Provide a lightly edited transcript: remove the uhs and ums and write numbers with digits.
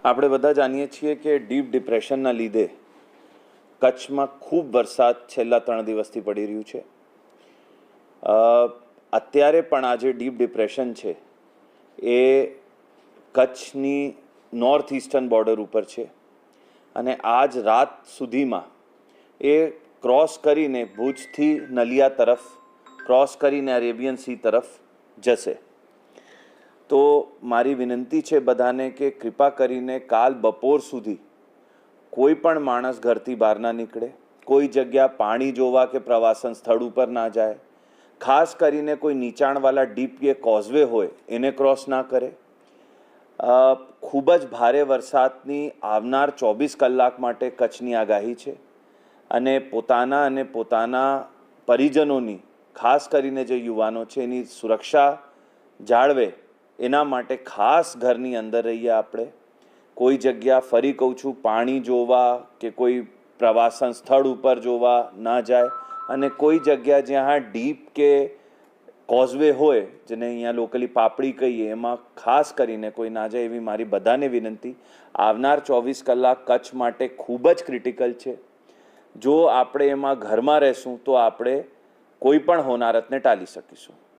આપણે બધા જાણીએ છીએ કે ડીપ ડિપ્રેશનના લીધે કચ્છમાં ખૂબ વરસાદ છેલ્લા 3 દિવસથી પડી રહ્યું છે. અત્યારે પણ આ જે ડીપ ડિપ્રેશન છે એ કચ્છની નોર્થ ઇસ્ટર્ન બોર્ડર ઉપર છે અને આજ રાત સુધીમાં એ ક્રોસ કરીને ભુજથી નલિયા તરફ ક્રોસ કરીને અરેબિયન સી તરફ જશે. તો મારી વિનંતી છે બધાને કે કૃપા કરીને કાલ બપોર સુધી કોઈ પણ માણસ ઘરથી બહાર ના નીકળે, કોઈ જગ્યા પાણી જોવા કે પ્રવાસન સ્થળ ઉપર ના જાય, ખાસ કરીને કોઈ નીચાણવાળા ડીપ કે કોઝવે હોય એને ક્રોસ ના કરે. ખૂબ જ ભારે વરસાદની આવનાર 24 કલાક માટે કચ્છની આગાહી છે અને પોતાના પરિજનોની, ખાસ કરીને જે યુવાનો છે એની સુરક્ષા જાળવે એના માટે ખાસ ઘરની અંદર રહીએ. આપણે કોઈ જગ્યા, ફરી કહું છું, પાણી જોવા કે કોઈ પ્રવાસન સ્થળ ઉપર જોવા ના જાય અને કોઈ જગ્યા જ્યાં ડીપ કે કોઝવે હોય, જેને અહીંયા લોકલી પાપડી કહીએ, એમાં ખાસ કરીને કોઈ ના જાય એવી મારી બધાને વિનંતી. આવનાર 24 કલાક કચ્છ માટે ખૂબ જ ક્રિટિકલ છે. જો આપણે એમાં ઘરમાં રહેશું તો આપણે કોઈ પણ હોનારતને ટાળી શકીશું.